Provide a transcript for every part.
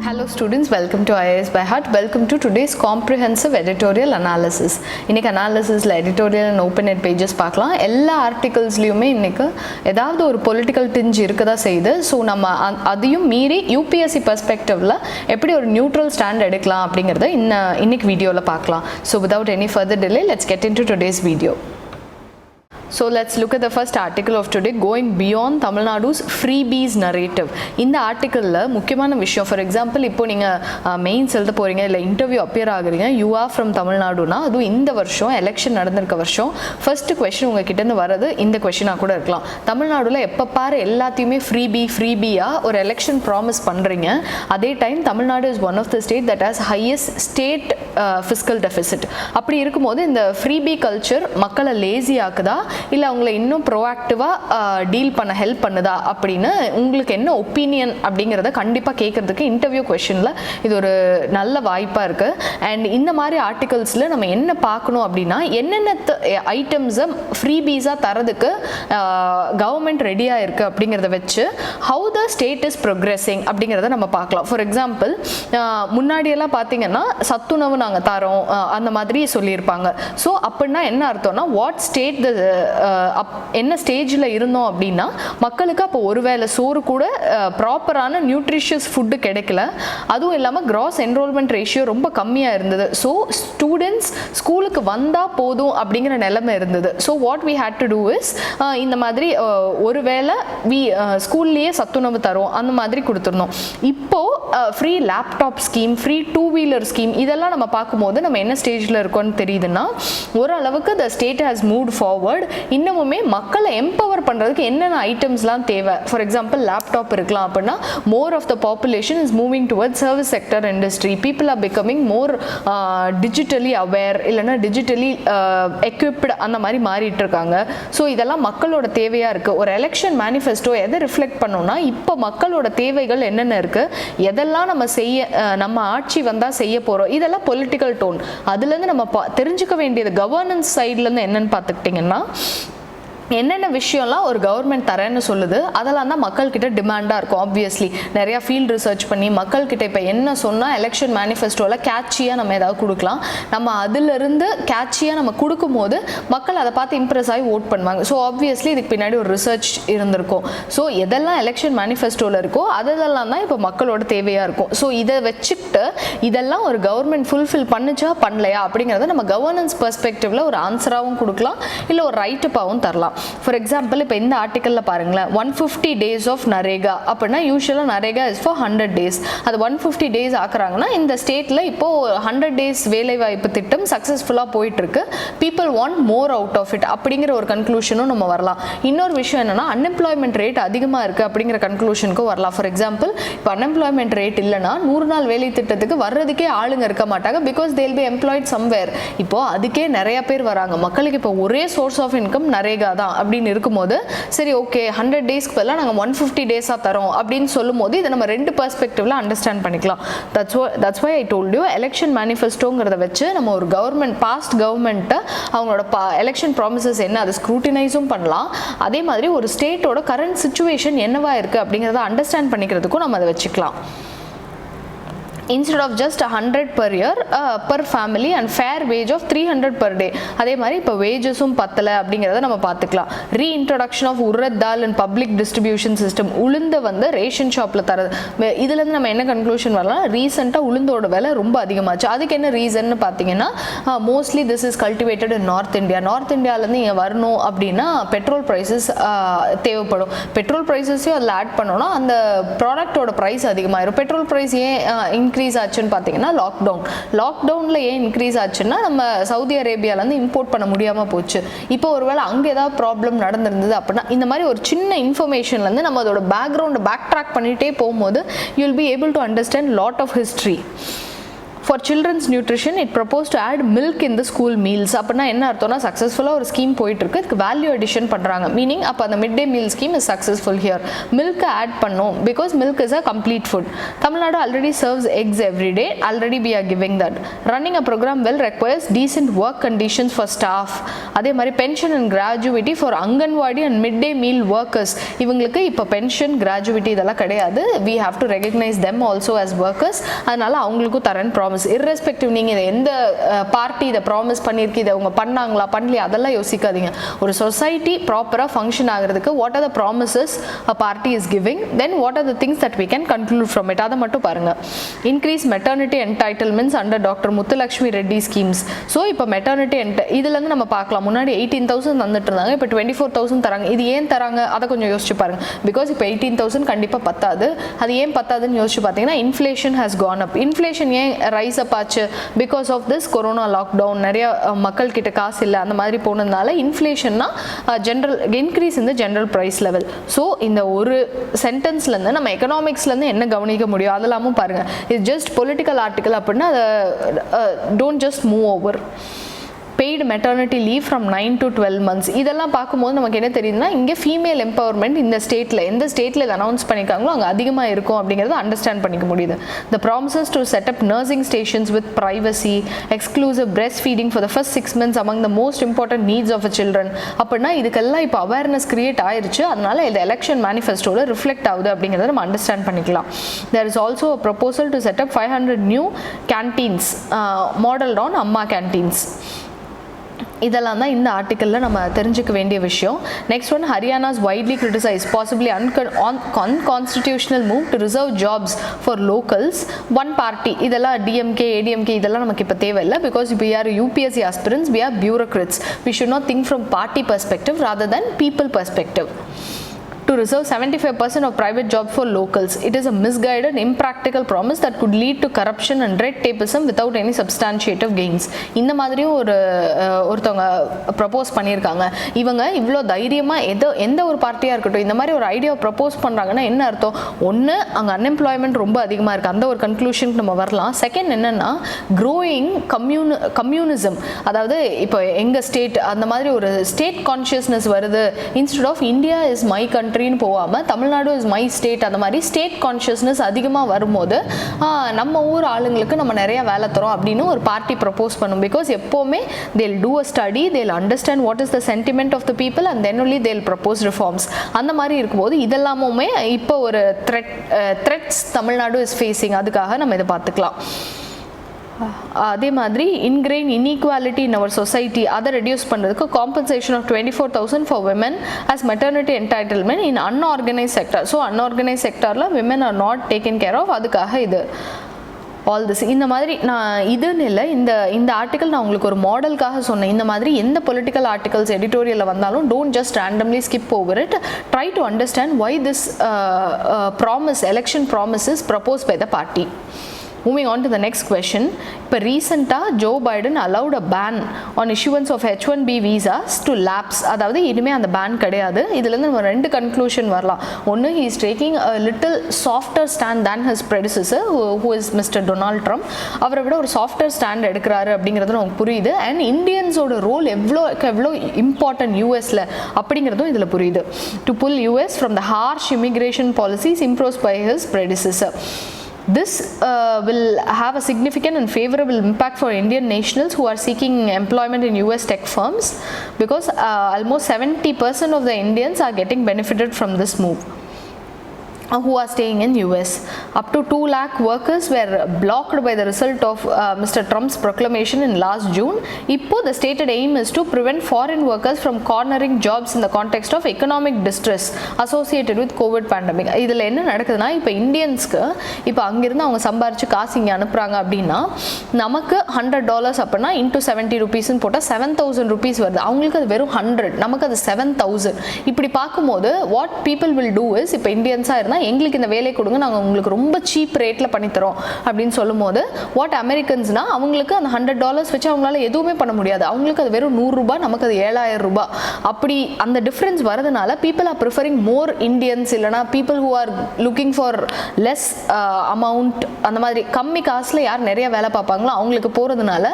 Hello students, welcome to IASBYHEART. Welcome to today's comprehensive editorial analysis. இன்னைக்கு analysisல editorial and open-end pages பார்க்கலாம். எல்லா articlesலயுமே இன்னைக்கு ஏதாவது ஒரு political tinge இருக்கதா செய்யுது. ஸோ நம்ம அதையும் மீறி UPSC perspectiveல எப்படி ஒரு neutral stand எடுக்கலாம் அப்படிங்கிறத இன்னைக்கு வீடியோவில் பார்க்கலாம். So without any further delay, let's get into today's video. So let's look at the first article of today, going beyond Tamil Nadu's freebies narrative. இந்த ஆர்டிக்கலில் முக்கியமான விஷயம், ஃபார் எக்ஸாம்பிள் இப்போ நீங்கள் மெயின்ஸ் எழுத போகிறீங்க இல்லை இன்டர்வியூ அப்பியர் ஆகுறீங்க, யூ ஆர் ஃப்ரம் தமிழ்நாடுனா அதுவும் இந்த வருஷம் எலெக்ஷன் நடந்திருக்க வருஷம் ஃபர்ஸ்ட் கொஸ்டின் உங்ககிட்டேருந்து வர்றது இந்த கொஸ்டினாக கூட இருக்கலாம். தமிழ்நாடுல எப்போ பாரு எல்லாத்தையுமே ஃப்ரீபியாக ஒரு எலெக்ஷன் ப்ராமிஸ் பண்ணுறீங்க. அதே time Tamil Nadu is one of the state that has highest state fiscal deficit. அப்படி இருக்கும்போது இந்த ஃப்ரீபி கல்ச்சர் மக்களை லேசி ஆக்குதா இல்லை அவங்கள இன்னும் ப்ரோஆக்டிவாக டீல் பண்ண ஹெல்ப் பண்ணுதா அப்படின்னு உங்களுக்கு என்ன ஒப்பீனியன் அப்படிங்கிறத கண்டிப்பாக கேட்குறதுக்கு இன்டர்வியூ கொஷனில் இது ஒரு நல்ல வாய்ப்பாக இருக்குது. அண்ட் இந்த மாதிரி ஆர்டிகல்ஸில் நம்ம என்ன பார்க்கணும் அப்படின்னா என்னென்ன ஐட்டம்ஸை ஃப்ரீபீஸாக தரதுக்கு கவர்மெண்ட் ரெடியாக இருக்குது அப்படிங்கிறத வச்சு how the state is progressing அப்படிங்கிறத நம்ம பார்க்கலாம். ஃபார் எக்ஸாம்பிள் முன்னாடியெல்லாம் பார்த்தீங்கன்னா சத்துணவு நாங்கள் தரோம் அந்த மாதிரி சொல்லியிருப்பாங்க. ஸோ அப்படின்னா என்ன அர்த்தம்னா வாட் ஸ்டேட் என்ன ஸ்டேஜில் இருந்தோம் அப்படின்னா மக்களுக்கு அப்போ ஒருவேளை சோறு கூட ப்ராப்பரான நியூட்ரிஷியஸ் ஃபுட்டு கிடைக்கல. அதுவும் இல்லாமல் கிராஸ் என்ரோல்மெண்ட் ரேஷியோ ரொம்ப கம்மியாக இருந்தது. ஸோ ஸ்டூடெண்ட்ஸ் ஸ்கூலுக்கு வந்தால் போதும் அப்படிங்கிற நிலைமை இருந்தது. So what we had to do is இந்த மாதிரி ஒருவேளை ஸ்கூல்லேயே சத்துணவு தரோம் அந்த மாதிரி கொடுத்துருந்தோம். இப்போது free laptop scheme, free 2-wheeler scheme இதெல்லாம் நம்ம பார்க்கும்போது நம்ம என்ன ஸ்டேஜில் இருக்கோன்னு தெரியுதுன்னா ஓரளவுக்கு the state has moved forward. இன்னமுமே மக்களை எம்பவர் பண்ணுறதுக்கு என்னென்ன ஐட்டம்ஸ்லாம் தேவை, ஃபார் எக்ஸாம்பிள் லேப்டாப் இருக்கலாம் அப்படின்னா more of the population is moving towards service sector industry. People are becoming more digitally aware இல்லைன்னா டிஜிட்டலி எக்யூப்டு அந்த மாதிரி மாறிட்டு இருக்காங்க. ஸோ இதெல்லாம் மக்களோட தேவையாக இருக்குது. ஒரு எலெக்ஷன் மேனிஃபெஸ்டோ எதை ரிஃப்ளெக்ட் பண்ணோம்னா இப்போ மக்களோட தேவைகள் என்னென்ன இருக்குது, எதெல்லாம் நம்ம ஆட்சி வந்தால் செய்ய போகிறோம், இதெல்லாம் பொலிட்டிக்கல் டோன். அதுலேருந்து நம்ம தெரிஞ்சுக்க வேண்டியது கவர்னன்ஸ் சைட்லேருந்து என்னென்னு பார்த்துக்கிட்டிங்கன்னா என்னென்ன விஷயம்லாம் ஒரு கவர்மெண்ட் தரேன்னு சொல்லுது அதெல்லாம் தான் மக்கள்கிட்ட டிமாண்டாக இருக்கும். ஆப்வியஸ்லி நிறையா ஃபீல்ட் ரிசர்ச் பண்ணி மக்கள்கிட்ட இப்போ என்ன சொன்னால் எலெக்ஷன் மேனிஃபெஸ்டோவில் கேட்சியாக நம்ம ஏதாவது கொடுக்கலாம். நம்ம அதிலிருந்து கேட்சியாக நம்ம கொடுக்கும்போது மக்கள் அதை பார்த்து இம்ப்ரெஸ் ஆகி ஓட் பண்ணுவாங்க. ஸோ ஆப்வியஸ்லி இதுக்கு பின்னாடி ஒரு ரிசர்ச் இருந்திருக்கும். ஸோ எதெல்லாம் எலெக்ஷன் மேனிஃபெஸ்டோவில் இருக்கோ அதெல்லாம் தான் இப்போ மக்களோட தேவையாக இருக்கும். ஸோ இதை வச்சுக்கிட்டு இதெல்லாம் ஒரு கவர்மெண்ட் ஃபுல்ஃபில் பண்ணுச்சா பண்ணலையா அப்படிங்கிறத நம்ம கவர்னன்ஸ் பெர்ஸ்பெக்டிவில் ஒரு ஆன்சராகவும் கொடுக்கலாம், இல்லை ஒரு ரைட்டப்பாகவும் தரலாம். ஃபார் எக்ஸாம்பிள் இப்போ இந்த ஆர்டிக்கலில் பாருங்களேன், 150 days ஆஃப் நரேகா அப்படின்னா யூஸ்வலாக நரேகா இஸ் ஃபார் 100 days. அது 150 days ஆக்குறாங்கன்னா இந்த ஸ்டேட்டில் இப்போது 100 days வேலைவாய்ப்பு திட்டம் சக்ஸஸ்ஃபுல்லாக போயிட்டுருக்கு. People want more out of it அப்படிங்கிற ஒரு கன்க்ளூஷனும் நம்ம வரலாம். இன்னொரு விஷயம் என்னென்னா அன்எம்ப்ளாய்மெண்ட் ரேட் அதிகமாக இருக்குது அப்படிங்கிற கன்க்ளூஷனுக்கும் வரலாம். ஃபார் எக்ஸாம்பிள் இப்போ அன்எம்ப்ளாய்மெண்ட் ரேட் இல்லைனா 100 நாள் வேலை திட்டத்துக்கு வர்றதுக்கே ஆளுங்க இருக்க மாட்டாங்க. Because they'll be employed somewhere. இப்போது அதுக்கே நிறைய பேர் வராங்க. மக்களுக்கு இப்போ ஒரே சோர்ஸ் ஆஃப் இன்கம் நரேகா தான் அப்படின்னு இருக்கும்போது சரி ஓகே 100 daysக்கு பதிலாக நாங்கள் 150 days தரோம் அப்படின்னு சொல்லும் போது இதை நம்ம ரெண்டு பெர்ஸ்பெக்டிவ்ல அண்டர்ஸ்டாண்ட் பண்ணிக்கலாம். That's why I told you election மேனிஃபெஸ்டோங்கிறத வச்சு நம்ம ஒரு கவர்மெண்ட் பாஸ்ட் கவர்மெண்ட்டை அவங்களோட எலெக்ஷன் ப்ராமிசஸ் என்ன அதை ஸ்க்ரூட்டினைஸும் பண்ணலாம். அதே மாதிரி ஒரு ஸ்டேட்டோட கரண்ட் சிச்சுவேஷன் என்னவா இருக்குது அப்படிங்கிறத அண்டர்ஸ்டாண்ட் பண்ணிக்கிறதுக்கும் நம்ம அதை வச்சுக்கலாம். instead of just 100 per year per family and fair wage of 300 per day. அதே மாதிரி இப்போ வேஜஸும் பத்தலை அப்படிங்கிறத நம்ம பார்த்துக்கலாம். Reintroduction of urad dal and public distribution system, உளுந்த வந்து ரேஷன் ஷாப்பில் தரது. இதுலேருந்து நம்ம என்ன கன்க்ளூஷன் வரலாம், ரீசெண்டாக உளுந்தோட விலை ரொம்ப அதிகமாச்சு. அதுக்கு என்ன ரீசன்னு பார்த்தீங்கன்னா mostly this is cultivated in north India. North இந்தியாவிலேருந்து இங்கே வரணும் அப்படின்னா பெட்ரோல் ப்ரைஸஸ் தேவைப்படும். பெட்ரோல் ப்ரைஸஸையும் அதில் ஆட் பண்ணோன்னா அந்த ப்ராடக்டோட ப்ரைஸ் அதிகமாகிடும். பெட்ரோல் ப்ரைஸ் ஏன் இன்க்ரீஸ் ஆச்சுன்னு பார்த்தீங்கன்னா லாக்டவுனில் ஏன் இன்க்ரீஸ் ஆச்சுன்னா நம்ம சவுதி அரேபியாவிலேருந்து இம்போர்ட் பண்ண முடியாமல் போச்சு. இப்போ ஒருவேளை அங்கே ஏதாவது ப்ராப்ளம் நடந்திருந்தது அப்படின்னா இந்த மாதிரி ஒரு சின்ன இன்ஃபர்மேஷன்லேருந்து நம்ம அதோட பேக்ரவுண்டை பேக் ட்ராக் பண்ணிகிட்டே போகும்போது you will be able to understand lot of history. For children's nutrition, it proposed to add milk in the school meals. அப்படின்னா என்ன அர்த்தம்னா சக்ஸஸ்ஃபுல்லாக ஒரு ஸ்கீம் போயிட்டு இருக்கு, இதுக்கு வேல்யூ அடிஷன் பண்ணுறாங்க. மீனிங் அப்போ அந்த mid day meal scheme is successful here. Milk add பண்ணோம் because milk is a complete food. Tamil Nadu already serves eggs every day, already we are giving that. Running a program well requires decent work conditions for staff. அதே மாதிரி pension and gratuity for anganwadi and mid day meal workers. இவங்களுக்கு இப்போ pension gratuity இதெல்லாம் கிடையாது. We have to recognize them also as workers. அதனால அவங்களுக்கும் தரேன் promise. irrespective நீங்கள் இதை எந்த பார்ட்டி இதை ப்ராமிஸ் பண்ணியிருக்கு, இதை அவங்க பண்ணாங்களா பண்ணலையா அதெல்லாம் யோசிக்காதீங்க. ஒரு சொசைட்டி ப்ராப்பராக ஃபங்க்ஷன் ஆகிறதுக்கு what are the promises a party is giving, then what are the things that we can conclude from it. அதை மட்டும் பாருங்க. Increase maternity entitlements under doctor Muthulakshmi Reddy schemes. So இப்போ மெட்டர்னிட்டி இதுலேருந்து நம்ம பார்க்கலாம். முன்னாடி 18,000 தந்துட்டு இருந்தாங்க, இப்போ 24,000 தராங்க. இது ஏன் தராங்க அதை கொஞ்சம் யோசிச்சு பாருங்க. பிகாஸ் இப்போ 18,000 கண்டிப்பாக பத்தாது. அது ஏன் பத்தாதுன்னு யோசிச்சு பார்த்தீங்கன்னா inflation has gone up. Inflation ஏன் ரைஸ் அப் ஆச்சு? Because of this corona lockdown, நிறைய மக்கள் கிட்ட காசு இல்லை, அந்த மாதிரி போனதுனால இன்ஃப்ளேஷன்னா ஜென்ரல் இன்க்ரீஸ் இந்த ஜென்ரல் ப்ரைஸ் லெவல். ஸோ இந்த ஒரு சென்டென்ஸ்லேருந்து நம்ம எக்கனாமிக்ஸ்லேருந்து என்ன கவனிக்க முடியும் அதெல்லாமும் பாருங்க. இது ஜஸ்ட் பொலிட்டிக்கல் ஆர்டிக்கல் அப்படின்னா அதை don't just move over. Paid maternity leave from 9 to 12 months. இதெல்லாம் பார்க்கும்போது நமக்கு என்ன தெரியுதுன்னா இங்கே ஃபீமேல் எம்பவர்மெண்ட் இந்த ஸ்டேட்டில் எந்த ஸ்டேட்டில் இதை அனௌன்ஸ் பண்ணியிருக்காங்களோ அங்கே அதிகமாக இருக்கும் அப்படிங்கிறத அண்டர்ஸ்டாண்ட் பண்ணிக்க முடியுது. The promises to set up nursing stations with privacy, exclusive breast feeding for the first 6 months among the most important needs of a children. அப்படின்னா இதுக்கெல்லாம் இப்போ அவேர்னஸ் கிரியேட் ஆயிருச்சு. அதனால இந்த எலெக்ஷன் மேனிஃபெஸ்டோவில் ரிஃப்ளெக்ட் ஆகுது அப்படிங்கிறத நம்ம அண்டர்ஸ்டாண்ட் பண்ணிக்கலாம். There is also a proposal to set up 500 new canteens modelled on Amma canteens. இதெல்லாம் தான் இந்த ஆர்டிக்கலில் நம்ம தெரிஞ்சுக்க வேண்டிய விஷயம். Next one, Haryana's widely criticise possibly unconstitutional move to reserve jobs for locals one party. இதெல்லாம் டிஎம்கே ஏடிஎம்கே இதெல்லாம் நமக்கு இப்போ தேவையில்லை. Because we are UPSC aspirants, we are bureaucrats. We should not think from party perspective rather than people perspective. To reserve 75% of private jobs for locals. It is a misguided, impractical promise that could lead to corruption and red tapeism without any substantiative gains. இந்த மாதிரியும் ஒருத்தவங்க propose பண்ணியிருக்காங்க. இவங்க இவ்வளோ தைரியமாக எந்த ஒரு பார்ட்டியாக இருக்கட்டும் இந்த மாதிரி ஒரு ஐடியாவை ப்ரப்போஸ் பண்ணுறாங்கன்னா என்ன அர்த்தம்? ஒன்று, அங்கே அன்எம்ப்ளாய்மெண்ட் ரொம்ப அதிகமாக இருக்குது, அந்த ஒரு கன்க்ளூஷனுக்கு நம்ம வரலாம். செகண்ட் என்னென்னா க்ரோயிங் கம்யூனிசம், அதாவது இப்போ எங்கள் ஸ்டேட் அந்த மாதிரி ஒரு ஸ்டேட் கான்ஷியஸ்னஸ் வருது. Instead of India is my country போகாம தமிழ்நாடு இஸ் மை ஸ்டேட், அந்த மாதிரி ஸ்டேட் கான்ஷியஸ்னஸ் அதிகமாக வரும்போது நம்ம ஊர் ஆளுங்களுக்கு நம்ம நிறைய வேலை தரோம் அப்படின்னு ஒரு பார்ட்டி ப்ரப்போஸ் பண்ணும். பிகாஸ் எப்போவுமே they'll do a study, they'll understand what is the sentiment of the people and then only they'll propose reforms. அந்த மாதிரி இருக்கும்போது இதெல்லாமுமே இப்போ ஒரு த்ரெட்ஸ் தமிழ்நாடு இஸ் ஃபேஸிங். அதுக்காக நம்ம இதை பார்த்துக்கலாம். அதே மாதிரி ingrain inequality in our society அதை ரெடியூஸ் பண்ணுறதுக்கு compensation of 24,000 for women as maternity entitlement in unorganise sector. So unorganise செக்டரில் women are not taken care of. அதுக்காக இது ஆல் திஸ். இந்த மாதிரி நான் இதுன்னு இல்லை, இந்த ஆர்டிக்கல் நான் உங்களுக்கு ஒரு மாடலுக்காக சொன்னேன். இந்த மாதிரி எந்த பொலிட்டிக்கல் ஆர்டிகல்ஸ் எடிட்டோரியலில் வந்தாலும் don't just randomly skip over it. Try to understand why this promise election promises propose by the party. Moving on to the next question. இப்போ ரீசெண்டாக Joe Biden allowed a ban on issuance of H-1B visas to lapse. அதாவது இனிமேல் அந்த pan கிடையாது. இதுலேருந்து நம்ம ரெண்டு conclusion வரலாம். ஒன்று, he is taking a little softer stand than his predecessor who is Mr. Donald Trump. அவரை விட ஒரு சாஃப்டர் ஸ்டாண்ட் எடுக்கிறாரு அப்படிங்கிறது நமக்கு புரியுது. அண்ட் இந்தியன்ஸோட ரோல் எவ்வளோ இம்பார்ட்டன்ட் யூஎஸில் அப்படிங்கிறதும் இதில் புரியுது. to pull US from the harsh immigration policies imposed by his predecessor. This will have a significant and favorable impact for Indian nationals who are seeking employment in US tech firms, because almost 70% of the Indians are getting benefited from this move who are staying in US. Up to 2 lakh workers were blocked by the result of Mr. Trump's proclamation in last June. இப்போ the stated aim is to prevent foreign workers from cornering jobs in the context of economic distress associated with COVID pandemic. இதில் என்ன நடக்குதுன்னா, இப்போ இந்தியன்ஸ்க்கு இப்போ அங்கிருந்து அவங்க சம்பாரிச்சு காசு இங்கே அனுப்புகிறாங்க அப்படின்னா நமக்கு $100 அப்படின்னா இன்ட்டு 70 rupeesன்னு போட்டால் 7,000 rupees வருது. அவங்களுக்கு அது வெறும் 100, நமக்கு அது 7,000. இப்படி பார்க்கும்போது what people will do is, இப்போ இந்தியன்ஸாக இருந்தால் பண்ணுறாங்கன்னா எங்களுக்கு இந்த வேலை கொடுங்க, நாங்கள் உங்களுக்கு ரொம்ப சீப் ரேட்டில் பண்ணித்தரோம் அப்படின்னு சொல்லும்போது வாட் அமெரிக்கன்ஸ்னால் அவங்களுக்கு அந்த $100 வச்சு அவங்களால எதுவுமே பண்ண முடியாது. அவங்களுக்கு அது வெறும் $100, நமக்கு அது $7,000. அப்படி அந்த டிஃப்ரென்ஸ் வரதுனால people are preferring more Indians, இல்லைனா people who are looking for less amount, அந்த மாதிரி கம்மி காசில் யார் நிறைய வேலை பார்ப்பாங்களோ அவங்களுக்கு போகிறதுனால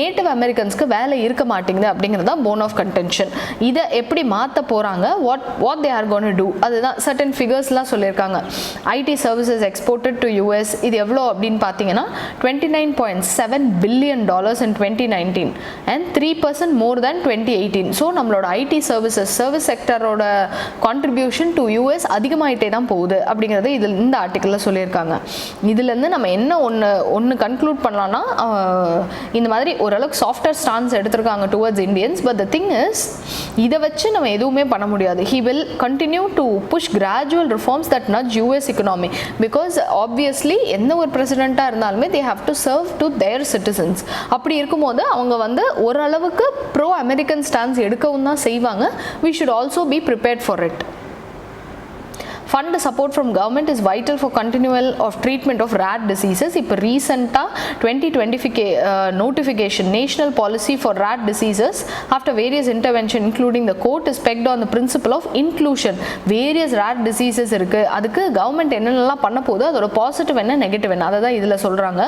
நேட்டிவ் அமெரிக்கன்ஸ்க்கு வேலை இருக்க மாட்டேங்குது அப்படிங்கிறது தான் போன் ஆஃப் கன்டென்ஷன். இதை எப்படி மாற்ற போகிறாங்க, what they are gonna do, அதுதான் சர்டன் ஃபிகர்ஸ்லாம் சொல்லியிருக்காங்க. IT services exported to US இது எவ்வளோ அப்படின்னு பார்த்தீங்கன்னா $29.7 billion in 2019 and 3% more than 2018. So நம்மளோட ஐடி சர்வீஸ் செக்டரோட கான்ட்ரிபியூஷன் டு யூஎஸ் அதிகமாகிட்டே தான் போகுது அப்படிங்கிறது இதில் இந்த ஆர்டிக்கலில் சொல்லியிருக்காங்க. இதுலேருந்து நம்ம என்ன ஒன்று கன்க்ளூட் பண்ணலாம்னா, இந்த மாதிரி ஓரளவுக்கு சாஃப்ட்வேர் ஸ்டான்ஸ் எடுத்திருக்காங்க towards Indians. But the thing is, இதை வச்சு நம்ம எதுவுமே பண்ண முடியாது. He will continue to push gradual reforms that nudge US economy, because obviously எந்த ஒரு பிரசிடெண்ட்டாக இருந்தாலுமே they have to serve to their citizens. அப்படி இருக்கும்போது அவங்க வந்து ஓரளவுக்கு ப்ரோ அமெரிக்கன் ஸ்டான்ஸ் எடுக்கவும் தான் செய்வாங்க. we should also be prepared for it. Fund support from government is vital for continual of treatment of rare diseases. இப்போ ரீசெண்டாக 2020 notification national policy for rare diseases after various intervention including the court is pegged on the principle of inclusion. various rare diseases இருக்குது, அதுக்கு government என்னென்னலாம் பண்ண போகுது, அதோட positive என்ன negative என்ன அதை தான் இதில் சொல்கிறாங்க.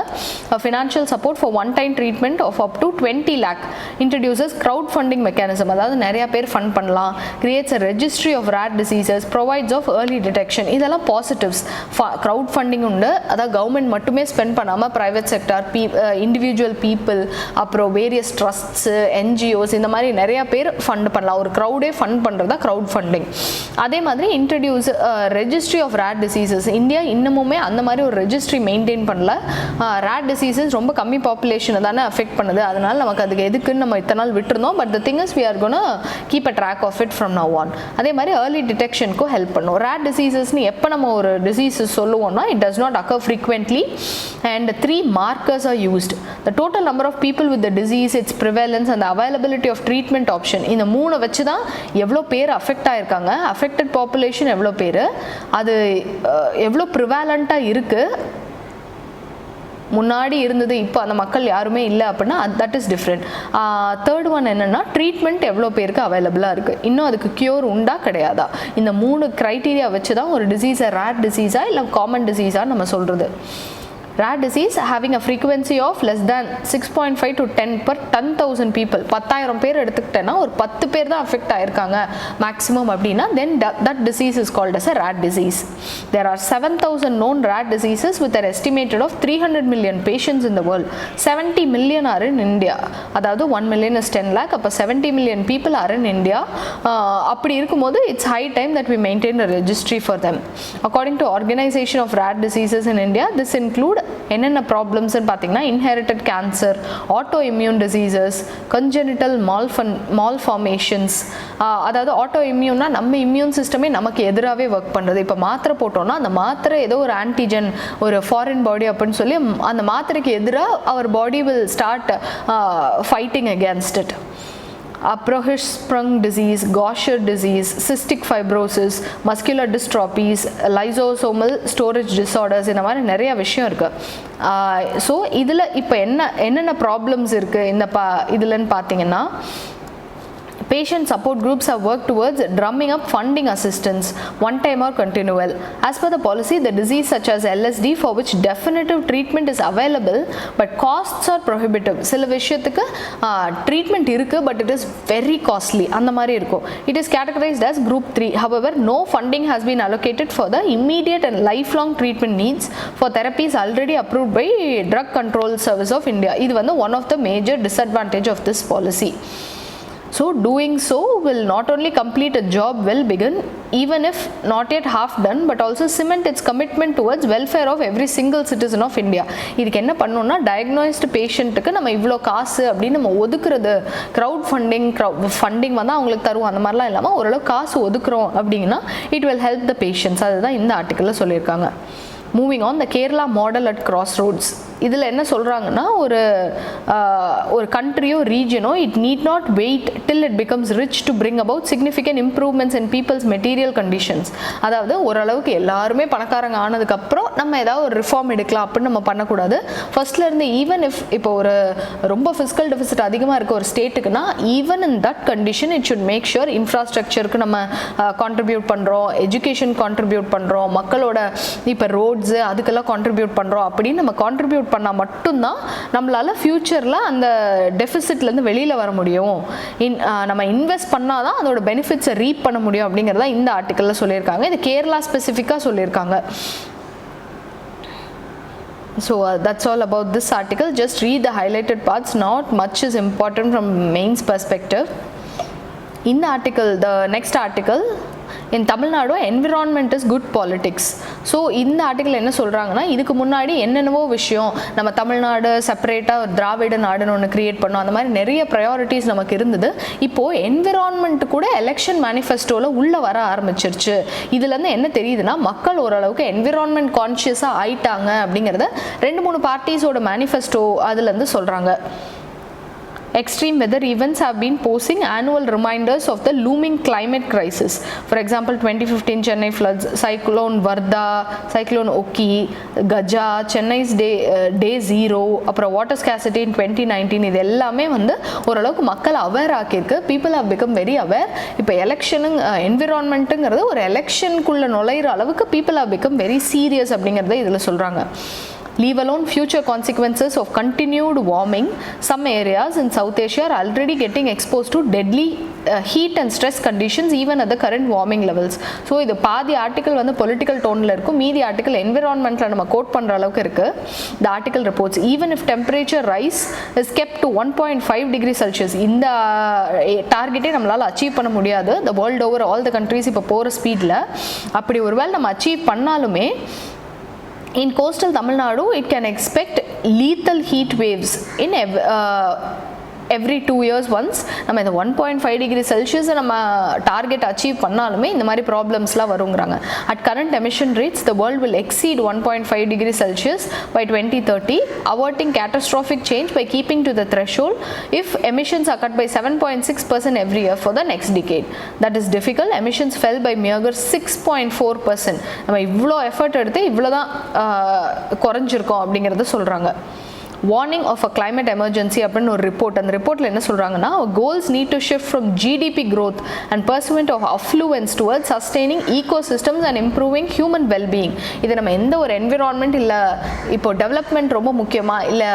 financial support for one time treatment of up to 20 lakh introduces crowd funding mechanism. அதாவது நிறைய பேர் ஃபண்ட் பண்ணலாம். creates a registry of rare diseases, provides of early detection. இதெல்லாம் பாசிட்டிவ்ஸ். க்ரௌட் ஃபண்டிங் உண்டு, அதாவது கவர்மெண்ட் மட்டுமே ஸ்பெண்ட் பண்ணாமல் ப்ரைவேட் செக்டார், இண்டிவிஜுவல் பீப்புள், அப்புறம் வேரியஸ் ட்ரஸ்ட்ஸு, என்ஜிஓஸ், இந்த மாதிரி நிறையா பேர் ஃபண்ட் பண்ணலாம். ஒரு க்ரௌடே ஃபண்ட் பண்ணுறதா க்ரௌட் ஃபண்டிங். அதே மாதிரி introduce registry of rare diseases. India இன்னமுமே அந்த மாதிரி ஒரு ரெஜிஸ்ட்ரி மெயின்டைன் பண்ணல. ரேர் டிசீசஸ் ரொம்ப கம்மி பாப்புலேஷனை தானே அஃபெக்ட் பண்ணுது, அதனால் நமக்கு அதுக்கு எதுக்குன்னு நம்ம இத்தனை நாள் விட்டுருந்தோம். But the thing is we are gonna keep a track of it from now on. அதே மாதிரி ஏர்லி டிடெக்ஷனுக்கும் ஹெல்ப் பண்ணும். ரேர் டிசீசஸ்னு எப்போ நம்ம ஒரு டிசீஸஸ் சொல்லுவோம்னா, it does not occur frequently and 3 markers are used: the total number of people with the disease, its prevalence and the availability of treatment option. இந்த மூணு வச்சு தான் எவ்வளோ பேர் அஃபெக்ட் ஆகிருக்காங்க, அஃபெக்டட் பாப்புலேஷன் எவ்வளோ பேர், அது எவ்வளோ ப்ரிவாலண்ட்டாக இருக்குது, முன்னாடி இருந்தது இப்போ அந்த மக்கள் யாருமே இல்லை அப்படின்னா that is different. Third one என்னென்னா, ட்ரீட்மெண்ட் எவ்வளோ பேருக்கு அவைலபிளாக இருக்குது, இன்னும் அதுக்கு க்யூர் உண்டா கிடையாதா. இந்த 3 க்ரைட்டீரியா வச்சு தான் ஒரு டிசீஸை ரேர் டிசீஸா இல்லை காமன் டிசீஸாக நம்ம சொல்கிறது. rare disease having a frequency of less than 6.5 to 10 per 10,000 people. 10,000 பேர் எடுத்துக்கிட்டேன்னா ஒரு 10 பேர் தான் அஃபெக்ட் ஆயிருக்காங்க மேக்ஸிமம் அப்படின்னா, then that disease is called as a rare disease. There are 7,000 known rare diseases with an estimated of 300 million patients in the world. 70 million are in India. அதாவது 1 million is 10 lakh, அப்போ 70 million people are in India. அப்படி இருக்கும்போது it's high time that we maintain a registry for them. According to Organization of Rare Diseases in India, this include என்னென்ன ப்ராப்ளம்ஸ்ன்னு பார்த்தீங்கன்னா, inherited cancer, auto immune diseases, congenital malformations. அதாவது auto இம்யூன்னா நம்ம immune சிஸ்டமே நமக்கு எதிராகவே ஒர்க் பண்ணுறது. இப்போ மாத்திரை போட்டோன்னா அந்த மாத்திரை ஏதோ ஒரு ஆன்டிஜன், ஒரு ஃபாரின் பாடி அப்படின்னு சொல்லி அந்த மாத்திரைக்கு எதிராக அவர் body will start fighting against it. Hirschsprung disease, Gaucher disease, cystic fibrosis, muscular dystrophies, lysosomal storage disorders, இந்த மாதிரி நிறைய விஷயம் இருக்குது. ஸோ இதில் இப்போ என்னென்ன ப்ராப்ளம்ஸ் இருக்குது இந்த இதுலன்னு பார்த்தீங்கன்னா, patient support groups have worked towards drumming up funding assistance, one time or continual. As per the policy, the disease such as LSD for which definitive treatment is available but costs are prohibitive. சில விஷயத்துக்கு treatment இருக்கு but it is very costly, அந்த மாதிரி இருக்கும். It is categorized as group 3. However, no funding has been allocated for the immediate and lifelong treatment needs for therapies already approved by Drug Control Service of India. இது வந்து one of the major disadvantage of this policy. So doing so will not only complete a job well begun, even if not yet half done, but also cement its commitment towards welfare of every single citizen of India. இதுக்கு என்ன பண்ணணும்னா, diagnosed பேஷண்ட்டுக்கு நம்ம இவ்வளோ காசு அப்படின்னு நம்ம ஒதுக்குறது, crowd funding வந்து அவங்களுக்கு தருவோம் அந்த மாதிரிலாம் இல்லாமல் ஓரளவு காசு ஒதுக்குறோம் அப்படின்னா it will help the patients. அதுதான் இந்த ஆர்டிக்கலில் சொல்லியிருக்காங்க. Moving on, the Kerala model at crossroads. இதில் என்ன சொல்கிறாங்கன்னா ஒரு கண்ட்ரியோ ரீஜனோ it need not wait till it becomes rich to bring about significant improvements in people's material conditions. அதாவது ஓரளவுக்கு எல்லாருமே பணக்காரங்க ஆனதுக்கப்புறம் நம்ம ஏதாவது ஒரு ரிஃபார்ம் எடுக்கலாம் அப்படின்னு நம்ம பண்ணக்கூடாது. ஃபர்ஸ்ட்லேருந்து ஈவன் இஃப் இப்போ ஒரு ரொம்ப ஃபிஸ்கல் டெபிசிட் அதிகமாக இருக்க ஒரு ஸ்டேட்டுக்குன்னா even in that condition it should make sure இன்ஃப்ராஸ்ட்ரக்சருக்கு நம்ம கான்ட்ரிபியூட் பண்ணுறோம், எஜுகேஷன் கான்ட்ரிபியூட் பண்ணுறோம், மக்களோட இப்போ ரோட்ஸு அதுக்கெல்லாம் கான்ட்ரிபியூட் பண்ணுறோம் அப்படின்னு நம்ம கான்ட்ரிபியூட் பண்ணால் மட்டும்தான் நம்மளால் ஃப்யூச்சரில் அந்த டெஃபிசிட்லேருந்து வெளியில் வர முடியும். நம்ம இன்வெஸ்ட் பண்ணால் தான் அதோட பெனிஃபிட்ஸை ரீப் பண்ண முடியும் அப்படிங்கிறத இந்த ஆர்டிக்கலில் சொல்லியிருக்காங்க. இது கேரளா ஸ்பெசிஃபிக்காக சொல்லியிருக்காங்க. So that's all about this article. Just read the highlighted parts. Not much is important from mains perspective. In the article, the next article, in Tamil Nadu, environment is good politics. So இந்த article என்ன சொல்கிறாங்கன்னா, இதுக்கு முன்னாடி என்னென்னவோ விஷயம் நம்ம தமிழ்நாடு செப்பரேட்டாக திராவிட நாடுன்னு ஒன்று கிரியேட் பண்ணோம், அந்த மாதிரி நிறைய ப்ரையாரிட்டிஸ் நமக்கு இருந்தது. இப்போது என்விரான்மெண்ட் கூட எலெக்ஷன் மேனிஃபெஸ்டோவில் உள்ளே வர ஆரம்பிச்சிருச்சு. இதுலேருந்து என்ன தெரியுதுன்னா, மக்கள் ஓரளவுக்கு என்விரான்மெண்ட் கான்ஷியஸாக ஆயிட்டாங்க அப்படிங்கிறத 2-3 பார்ட்டிஸோட மேனிஃபெஸ்டோ அதுலேருந்து சொல்கிறாங்க. Extreme weather events have been posing annual reminders of the looming climate crisis. For example, 2015 Chennai floods, Cyclone Varda, Cyclone Oki, Gaja, Chennai's day zero, அப்புறம் water scarcity in 2019. இது எல்லாமே வந்து ஓரளவுக்கு மக்கள் aware ஆக்கியிருக்கு. People have become very aware. இப்போ எலெக்ஷனுங்க என்விரான்மெண்ட்டுங்கிறது ஒரு எலெக்ஷனுக்குள்ளே நுழையிற அளவுக்கு people have become very serious அப்படிங்கிறத இதில் சொல்கிறாங்க. Leave alone future consequences of continued warming. Some areas in South Asia are already getting exposed to deadly heat and stress conditions even at the current warming levels. So இது பாதி article வந்து political டோனில் இருக்கும், மீதி article என்விரான்மெண்ட்டில் நம்ம code பண்ணுற அளவுக்கு இருக்குது. The article reports even if temperature rise is kept to 1.5 degrees Celsius, இந்த டார்கெட்டே நம்மளால் அச்சீவ் பண்ண முடியாது. The world over all the countries இப்போ போகிற ஸ்பீடில் அப்படி ஒருவேளை நம்ம அச்சீவ் பண்ணாலுமே in coastal Tamil Nadu, it can expect lethal heat waves in every 2 years once. நம்ம இந்த 1.5 degree Celsius நம்ம டார்கெட் அச்சீவ் பண்ணாலுமே இந்த மாதிரி ப்ராப்ளம்ஸ்லாம் வருங்கிறாங்க. At current emission rates, the world will exceed 1.5 degree Celsius by 2030, averting catastrophic change by keeping to the threshold if emissions are cut by 7.6% every year for the next decade. That is difficult. Emissions fell by mere 6.4%. நம்ம இவ்வளோ effort எடுத்து இவ்வளோ தான் குறைஞ்சிருக்கோம் அப்படிங்கிறத சொல்கிறாங்க. Warning of a climate emergency அப்படின்னு ஒரு report. அந்த ரிப்போர்ட்டில் என்ன சொல்கிறாங்கன்னா, goals need to shift from GDP growth and pursuit of affluence towards sustaining ecosystems and improving human well-being. இது நம்ம எந்த ஒரு என்விரான்மெண்ட் இல்லை இப்போ டெவலப்மெண்ட் ரொம்ப முக்கியமாக, இல்லை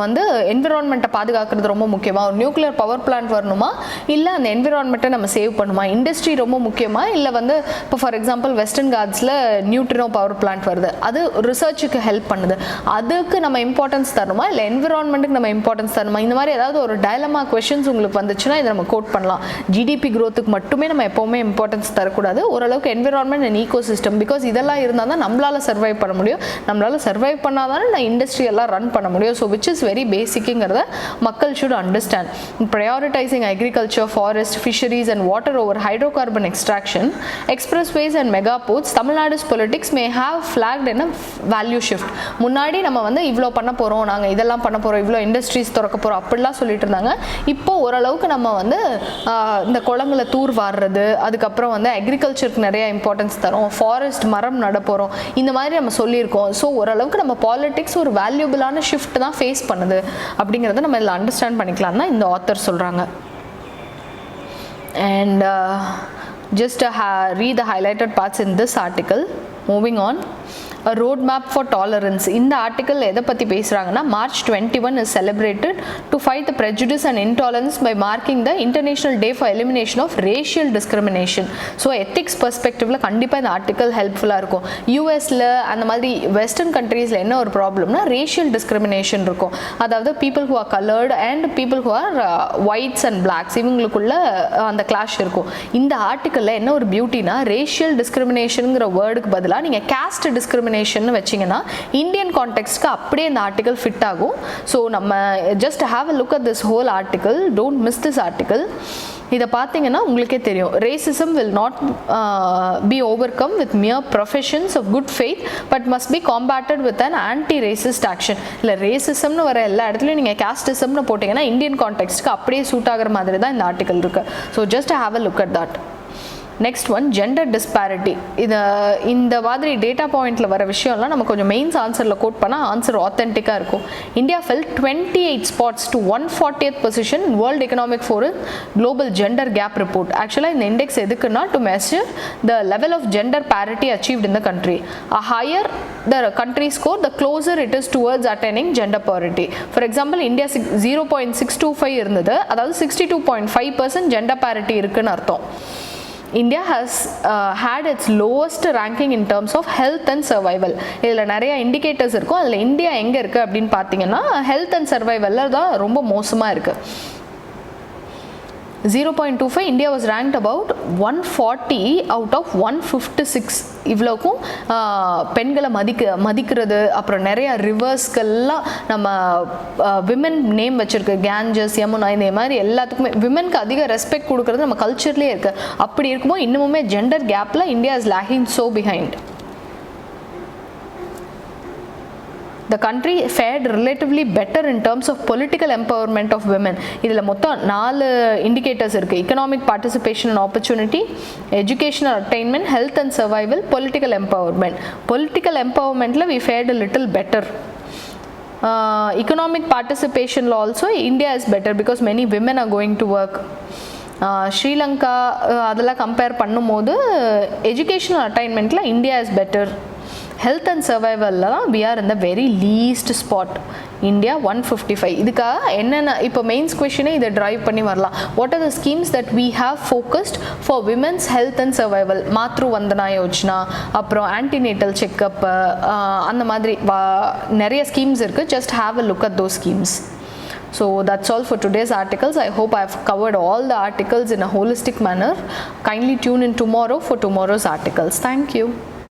வந்து என்விரான்மெண்ட்டை பாதுகாக்கிறது ரொம்ப முக்கியமாக, ஒரு நியூக்ளியர் பவர் பிளான்ட் வரணுமா, இல்லை அந்த என்விரான்மெண்ட்டை நம்ம சேவ் பண்ணுமா, இண்டஸ்ட்ரி ரொம்ப முக்கியமாக, இல்லை வந்து இப்போ ஃபார் எக்ஸாம்பிள் வெஸ்டர்ன் காட்ஸில் நியூட்ரினோ பவர் பிளான்ட் வருது, அது ரிசர்ச்சுக்கு ஹெல்ப் பண்ணுது, அதுக்கு நம்ம இம்பார்ட்டன்ஸ் தரணுமா, இல்லை என்விரான்மெண்ட்டுக்கு நம்ம இம்பார்ட்டன்ஸ் தரணுமா, இந்த மாதிரி ஏதாவது ஒரு டயலமா கொஸ்டின்ஸ் உங்களுக்கு வந்துச்சுன்னா இதை நம்ம கோட் பண்ணலாம். ஜிடிபி க்ரோத்துக்கு மட்டுமே நம்ம எப்போவுமே இம்பார்ட்டன்ஸ் தரக்கூடாது, ஓரளவுக்கு environment and ecosystem, because இதெல்லாம் இருந்தால் தான் நம்மளால் சர்வைவ் பண்ண முடியும், நம்மளால் சர்வைவ் பண்ணால் தானே நான் இண்டஸ்ட்ரி எல்லாம் ரன் பண்ண முடியும். ஸோ விச் இஸ் வெரி பேசிக்குங்கிறத மக்கள் should understand. Prioritising agriculture, forest, fisheries and water over hydrocarbon extraction, expressways and mega ports, Tamil Nadu's politics may have flagged in a value shift. முன்னாடி நம்ம வந்து இவ்வளோ பண்ண போகிறோம், நாங்கள் இதெல்லாம் பண்ண போகிறோம், இவ்வளோ இண்டஸ்ட்ரீஸ் திறக்க போகிறோம் அப்படிலாம் சொல்லிட்டு இருந்தாங்க. இப்போ ஓரளவுக்கு நம்ம வந்து இந்த குளங்களை தூர் வாடுறது, அதுக்கப்புறம் வந்து அக்ரிகல்ச்சருக்கு நிறைய இம்பார்ட்டன்ஸ் தரோம், ஃபாரஸ்ட் மரம் நட போகிறோம், இந்த மாதிரி நம்ம சொல்லியிருக்கோம். ஸோ ஓரளவுக்கு நம்ம பாலிட்டிக்ஸ் ஒரு வேல்யூபிளான ஷிஃப்ட் தான் ஃபேஸ் பண்ணுது அப்படிங்கிறத நம்ம இதில் அண்டர்ஸ்டாண்ட் பண்ணிக்கலாம் தான் இந்த ஆத்தர் சொல்கிறாங்க. And just read the highlighted parts in this article. Moving on, a roadmap for tolerance. இந்த ஆர்டிக்கல் எதை பற்றி பேசுகிறாங்கன்னா, March 21 is celebrated to fight the prejudice and intolerance by marking the International Day for Elimination of Racial Discrimination. So ethics பர்ஸ்பெக்டிவில் கண்டிப்பாக இந்த article ஹெல்ப்ஃபுல்லாக இருக்கும். யூஎஸில் அந்த மாதிரி வெஸ்டர்ன் கண்ட்ரீஸில் என்ன ஒரு ப்ராப்ளம்னா ரேஷியல் டிஸ்கிரிமினேஷன் இருக்கும். அதாவது people who are coloured and people who are whites and blacks, இவங்களுக்குள்ள அந்த கிளாஷ் இருக்கும். இந்த ஆர்டிக்கலில் என்ன ஒரு பியூட்டினா, ரேஷியல் டிஸ்கிரிமினேஷனுங்கிற வேர்டுக்கு பதிலாக நீங்கள் கேஸ்ட் டிஸ்கிரிமினேஷன் வச்சிங்கன்னா இந்தியன் கான்டெக்ஸ்ட்க்கு அப்படியே இந்த ஆர்டிக்கல் ஃபிட் ஆகும். ஸோ நம்ம just have a look at this whole article, don't miss this article. இதை பார்த்தீங்கன்னா உங்களுக்கே தெரியும், racism will not be overcome with mere professions of good faith but must be combated with an anti-racist action. இல்லை ரேசிசம்னு வர எல்லா இடத்துலையும் நீங்கள் casteismனு போட்டிங்கன்னா இந்தியன் கான்டெக்ஸ்ட்க்கு அப்படியே சூட் ஆகிற மாதிரி தான் இந்த ஆர்டிக்கல் இருக்குது. So just have a look at that. Next one, gender disparity. இந்த மாதிரி டேட்டா பாயிண்டில் வர விஷயம்லாம் நம்ம கொஞ்சம் மெயின்ஸ் ஆன்சரில் கோட் பண்ணால் ஆன்சர் ஆத்தென்டிக்காக இருக்கும். India fell 28 spots to 140th position in World Economic Forum Global Gender Gap Report. ஆக்சுவலாக இந்த இண்டெக்ஸ் எதுக்குன்னா to measure the level of gender parity achieved in the country. A higher the country score, the closer it is towards attaining gender parity. For example, India 0.625 இருந்தது, அதாவது 62.5% gender parity இருக்குன்னு அர்த்தம். India has had its lowest ranking in terms of health and survival. இதில் நிறைய indicators இருக்கும். அதில் India எங்கே இருக்குது அப்படின்னு பார்த்தீங்கன்னா ஹெல்த் அண்ட் சர்வைவலில் தான் ரொம்ப மோசமாக இருக்குது. 0.25, India was ranked about 140 out of 156. இவ்வளோக்கும் பெண்களை மதிக்கிறது, அப்புறம் நிறைய ரிவர்ஸ்க்கெல்லாம் நம்ம விமன் நேம் வச்சுருக்கு, கேஞ்சஸ், யமுனா, இந்த மாதிரி எல்லாத்துக்குமே விமனுக்கு அதிக ரெஸ்பெக்ட் கொடுக்கறது நம்ம கல்ச்சர்லேயே இருக்குது. அப்படி இருக்கும்போது இன்னுமுமே ஜெண்டர் கேப்பில் India is lagging so behind. The country fared relatively better in terms of political empowerment of women. இதில் மொத்தம் 4 indicators இருக்குது. Economic participation and opportunity, educational attainment, health and survival, political empowerment. Political empowermentல we fared a little better. Economic participation also India is better because many women are going to work. Sri Lanka அதெல்லாம் compare பண்ணும்போது educational அட்டைன்மெண்ட்டில் India is better. Health and சர்வைவல்லாம் we are in the very least spot. India 155. இதுக்காக என்னென்ன இப்போ mains கொஷினே இதை drive பண்ணி வரலாம். What are the schemes that we have focused for women's health and survival? மாத்ரு வந்தனா யோஜனா, அப்புறம் ஆன்டினேட்டல் செக்கப், அந்த மாதிரி நிறைய ஸ்கீம்ஸ் இருக்குது. just have a look at those schemes. So that's all for today's articles. I hope I've covered all the articles in a holistic manner. Kindly tune in tomorrow for tomorrow's articles. Thank you.